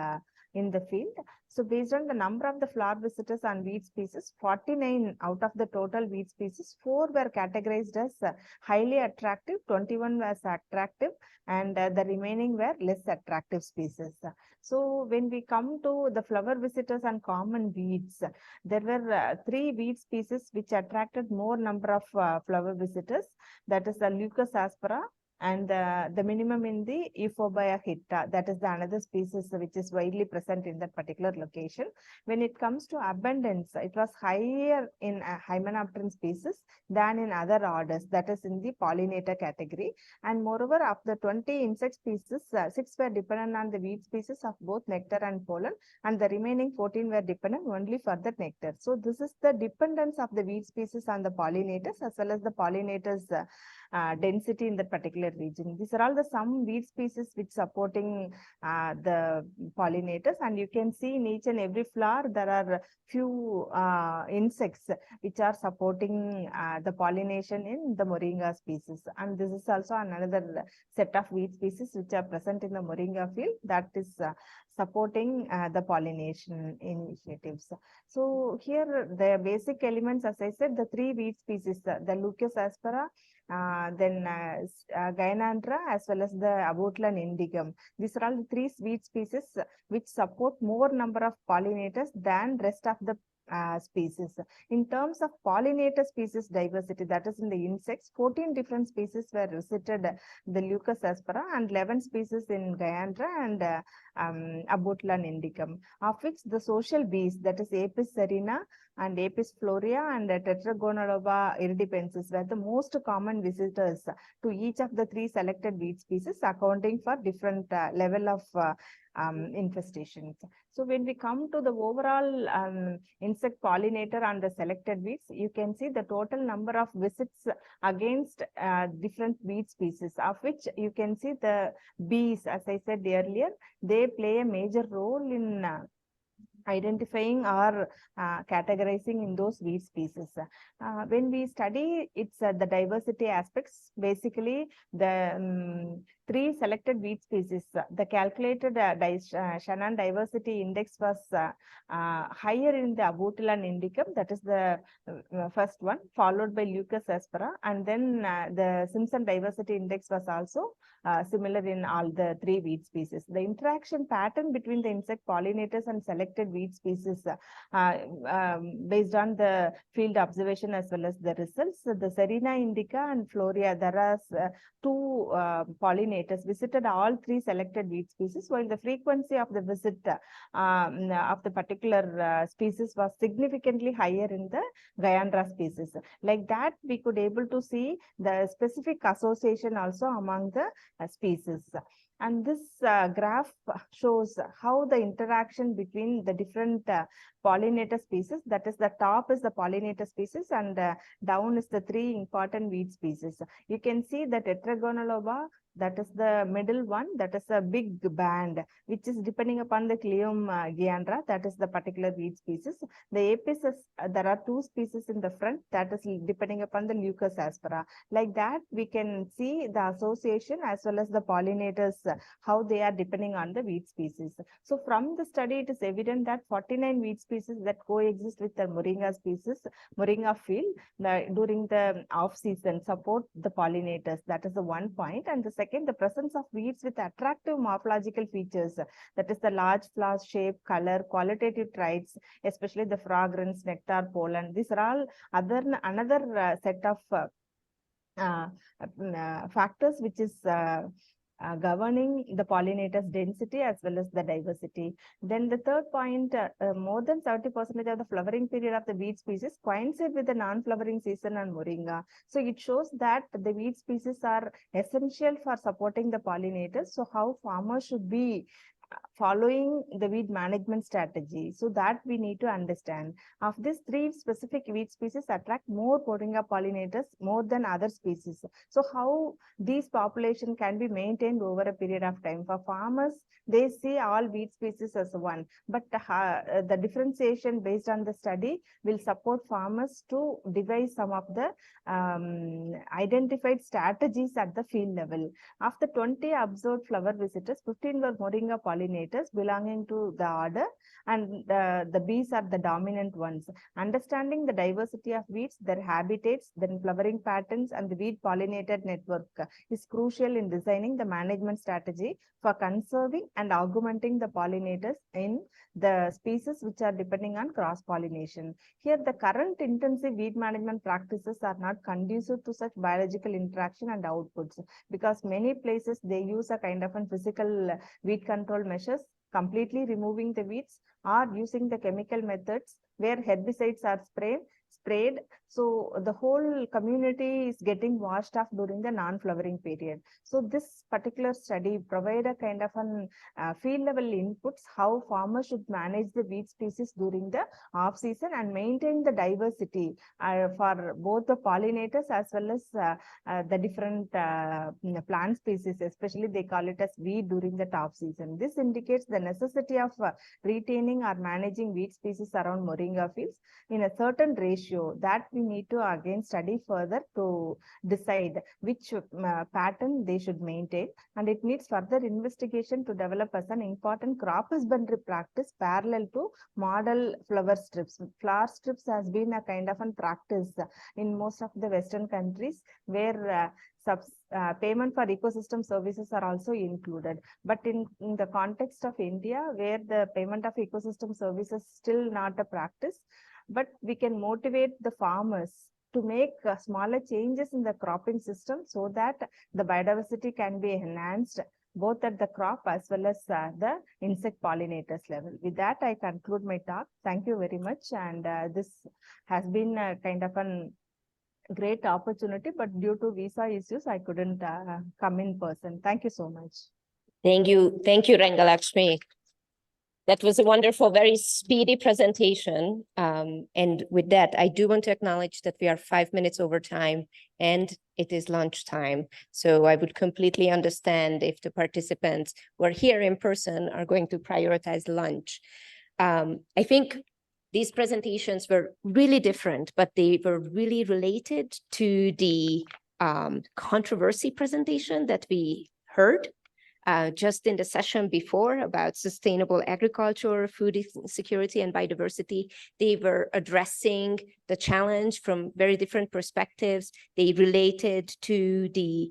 in the field. So based on the number of the flower visitors on weed species, 49 out of the total weed species, 4 were categorized as highly attractive, 21 was attractive, and the remaining were less attractive species. So when we come to the flower visitors and common weeds, there were 3 weed species which attracted more number of flower visitors. That is the Leucospora, and the minimum in the Euphorbia hitta, that is the another species which is widely present in that particular location. When it comes to abundance, it was higher in Hymenopteran species than in other orders, that is in the pollinator category. And moreover, of the 20 insect species, 6 were dependent on the weed species of both nectar and pollen, and the remaining 14 were dependent only for the nectar. So this is the dependence of the weed species on the pollinators as well as the pollinators density in that particular region. These are all the some weed species which supporting the pollinators, and you can see in each and every flower there are few insects which are supporting the pollination in the moringa species. And this is also another set of weed species which are present in the moringa field that is supporting the pollination initiatives. So here the basic elements, as I said, the 3 weed species, the Leucas aspera, then Gynandra as well as the Abutlan indigum. These are all the 3 weed species which support more number of pollinators than rest of the species. In terms of pollinator species diversity, that is in the insects, 14 different species were visited the Leucas aspera and 11 species in Gynandra and Abutlan indicum, of which the social bees, that is Apis cerina and Apis florea and Tetragonaloba iridipensis were the most common visitors to each of the 3 selected weed species, accounting for different level of infestations. So when we come to the overall insect pollinator and the selected weeds, you can see the total number of visits against different weed species, of which you can see the bees, as I said earlier, they play a major role in identifying or categorizing in those weed species. When we study its the diversity aspects, basically the 3 selected weed species, the calculated Shannon diversity index was higher in the Abutlan indicum, that is the first one, followed by Leucas aspera, and then the Simpson diversity index was also similar in all the 3 weed species. The interaction pattern between the insect pollinators and selected weed species based on the field observation as well as the results, the Serena indica and Florea, there are 2 pollinators visited all 3 selected weed species, while the frequency of the visit of the particular species was significantly higher in the Gynandra species. Like that, we could able to see the specific association also among the species. And this graph shows how the interaction between the different pollinator species, that is the top is the pollinator species and down is the 3 important weed species. You can see the Tetragonaloba, that is the middle one, that is a big band, which is depending upon the Cleum Gynandra, that is the particular weed species. The Apis, there are 2 species in the front, that is depending upon the Leucas aspera. Like that, we can see the association as well as the pollinators, how they are depending on the weed species. So from the study, it is evident that 49 weed species that coexist with the moringa species, moringa field, during the off season support the pollinators. That is the one point. And the second, the presence of weeds with attractive morphological features, that is the large flower shape, color, qualitative traits, especially the fragrance, nectar, pollen. These are all another set of factors which is governing the pollinators density as well as the diversity. Then the third point, more than 70% of the flowering period of the weed species coincide with the non-flowering season on moringa. So it shows that the weed species are essential for supporting the pollinators. So how farmers should be following the weed management strategy, so that we need to understand. Of these 3 specific weed species attract more moringa pollinators more than other species. So how these population can be maintained over a period of time? For farmers, they see all weed species as one, but the differentiation based on the study will support farmers to devise some of the identified strategies at the field level. Of the 20 observed flower visitors, 15 were moringa pollinators pollinators belonging to the order, and the bees are the dominant ones. Understanding the diversity of weeds, their habitats, their flowering patterns, and the weed pollinated network is crucial in designing the management strategy for conserving and augmenting the pollinators in the species which are depending on cross-pollination. Here, the current intensive weed management practices are not conducive to such biological interaction and outputs, because many places they use a kind of a physical weed control measures, completely removing the weeds or using the chemical methods where herbicides are sprayed. So the whole community is getting washed off during the non-flowering period. So this particular study provide a kind of an field level inputs how farmers should manage the weed species during the off season and maintain the diversity for both the pollinators as well as the different plant species, especially they call it as weed during the top season. This indicates the necessity of retaining or managing weed species around moringa fields in a certain ratio that we need to again study further to decide which pattern they should maintain, and it needs further investigation to develop as an important crop husbandry practice parallel to model flower strips. Flower strips has been a kind of a practice in most of the Western countries where payment for ecosystem services are also included. But in the context of India, where the payment of ecosystem services is still not a practice, but we can motivate the farmers to make smaller changes in the cropping system so that the biodiversity can be enhanced both at the crop as well as the insect pollinators level. With that, I conclude my talk. Thank you very much. And this has been a kind of a great opportunity, but due to visa issues, I couldn't come in person. Thank you so much. Thank you, Rangalakshmi. That was a wonderful, very speedy presentation. And with that, I do want to acknowledge that we are 5 minutes over time and it is lunchtime. So I would completely understand if the participants who are here in person are going to prioritize lunch. I think these presentations were really different, but they were really related to the controversy presentation that we heard just in the session before about sustainable agriculture, food security, and biodiversity. They were addressing the challenge from very different perspectives. They related to the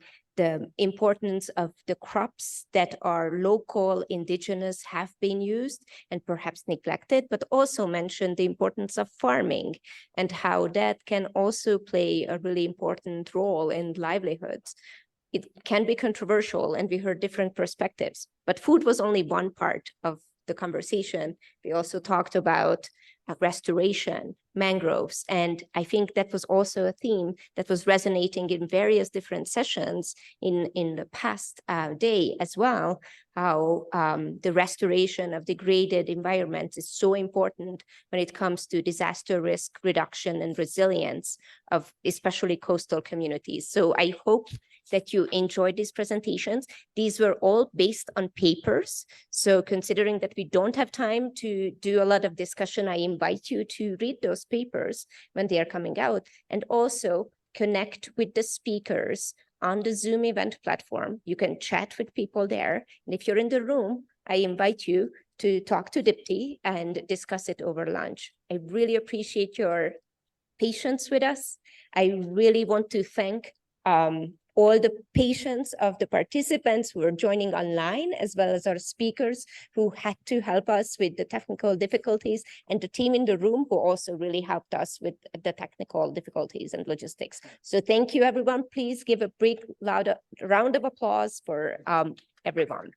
importance of the crops that are local, indigenous, have been used and perhaps neglected, but also mentioned the importance of farming and how that can also play a really important role in livelihoods. It can be controversial and we heard different perspectives, but food was only one part of the conversation. We also talked about restoration, mangroves, and I think that was also a theme that was resonating in various different sessions in the past day as well, how the restoration of degraded environments is so important when it comes to disaster risk reduction and resilience of especially coastal communities. So I hope that you enjoyed these presentations. These were all based on papers. So considering that we don't have time to do a lot of discussion, I invite you to read those papers when they are coming out and also connect with the speakers on the Zoom event platform. You can chat with people there. And if you're in the room, I invite you to talk to Dipti and discuss it over lunch. I really appreciate your patience with us. I really want to thank all the patience of the participants who are joining online, as well as our speakers who had to help us with the technical difficulties, and the team in the room who also really helped us with the technical difficulties and logistics. So thank you, everyone. Please give a big, loud round of applause for everyone.